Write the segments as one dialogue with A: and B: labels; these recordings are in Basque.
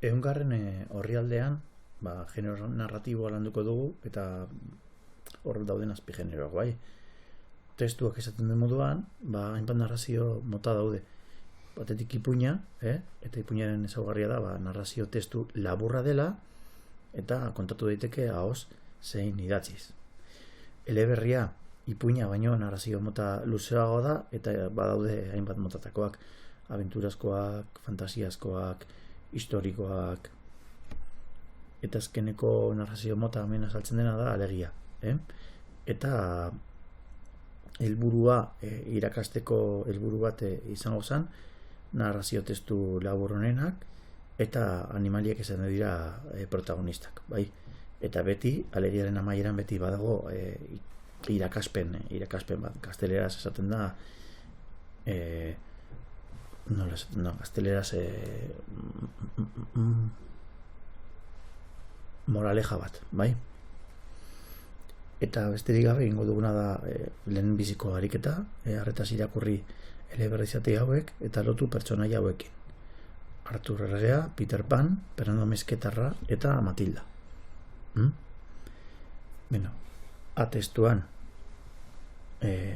A: Ehungarren orrialdean, genero narratiboa landuko dugu, eta hor dauden azpigeneroak, bai. Testuak esaten den moduan, hainbat narrazio mota daude. Batetik ipuina, eta ipuinaren ezaugarria da, narrazio testu laburra dela, eta kontatu daiteke ahoz zein idatziz. Eleberria, ipuina baino narrazio mota luzeago da, eta badaude hainbat motatakoak, abenturazkoak, fantasiazkoak, historikoak, eta azkeneko narrazio mota hemen azaltzen dena da alegia. Eta helburua, irakasteko helburu bat izango zen, narrazio testu labur honenak, eta animaliak izan dira protagonistak, bai. Eta beti, alegiaren amaieran beti badago irakaspen bat, gazteleraz esaten da, gazteleraz moraleja bat, bai. Eta besterik gabe egingo duguna da lehen biziko ariketa, arretaz irakurri eleberrizate hauek eta lotu pertsonaia hauekin. Artur Erregea, Peter Pan, Fernando Mesketarra eta Matilda. Atestuan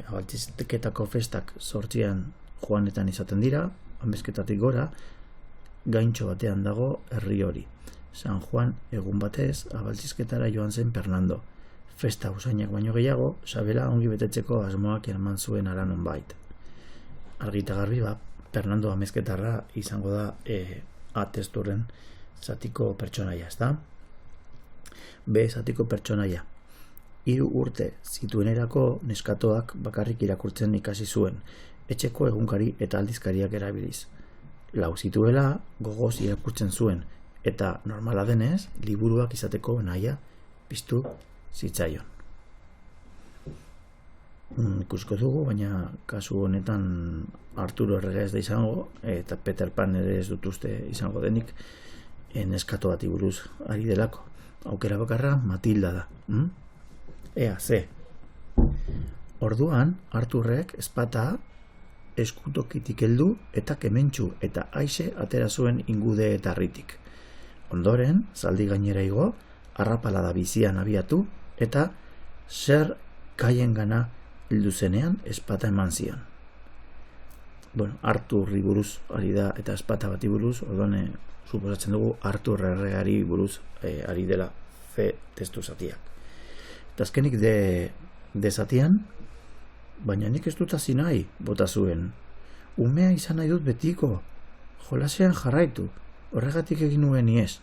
A: abaltizketako festak 8an Joanetan izaten dira, Amezketatik gora, gaintxo batean dago herri hori. San Juan egun batez abaltizketara joan zen Fernando. Festa usainak baino gehiago, sabela ongi betetzeko asmoak eman zuen ara nonbait. Argita garbi Fernando Amezketarra izango da atesturen zatiko pertsonaia, ezta? B zatiko pertsonaia. 3 urte zituenerako neskatoak bakarrik irakurtzen ikasi zuen, etxeko egunkari eta aldizkariak erabiliz. 4 zituela gogoz irakurtzen zuen, eta normala denez, liburuak izateko nahia piztu zitzaion. Ikusko dugu, baina kasu honetan Arturo Erregea ez da izango, eta Peter Pan ere ez dut uste izango denik, neskato bati buruz ari delako. Aukera bakarra Matilda da. C. Orduan, Arturrek ezpata eskutokitik heldu eta kementxu eta aixe atera zuen ingude eta harritik. Ondoren, zaldi gainera igo, arrapalada bizian abiatu, eta zer kaien gana heldu zenean ezpata eman zion. Arturri buruz ari da eta ezpata bati buruz, orduan suposatzen dugu Artur Erregeari buruz ari dela C testu zatiak. Eta azkenik de zatian, baina nik ez dut hasi nahi, bota zuen. Umea izan nahi dut betiko, jolasean jarraitu, horregatik egin nuen iez.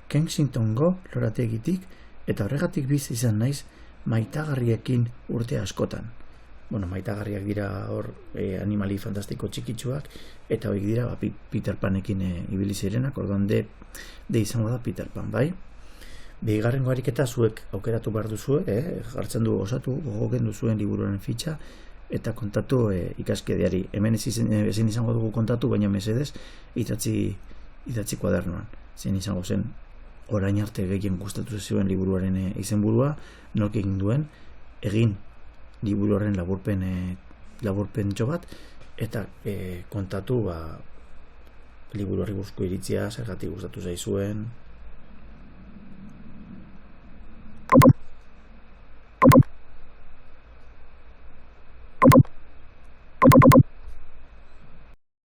A: Kensingtongo lorategitik eta horregatik bizi izan naiz maitagarriekin urte askotan. Maitagarriak dira hor animali fantastiko txikitsuak, eta horiek dira Peter Panekin ibili zirenak, orduan de izango da Peter Pan, bai? Bigarrengo ariketa zuek aukeratu behar duzue, jartzen du osatu, gogoken duzuen liburuaren fitxa, eta kontatu ikaskedeari. Hemen ezin izango dugu kontatu, baina mesedez idatzi kuadernoan. Zein izango zen orain arte gehien gustatu zuen liburuaren izenburua, nork egin duen, egin liburuaren laburpen bat, eta kontatu liburuari buruzko iritzia, zergatik gustatu zaizuen,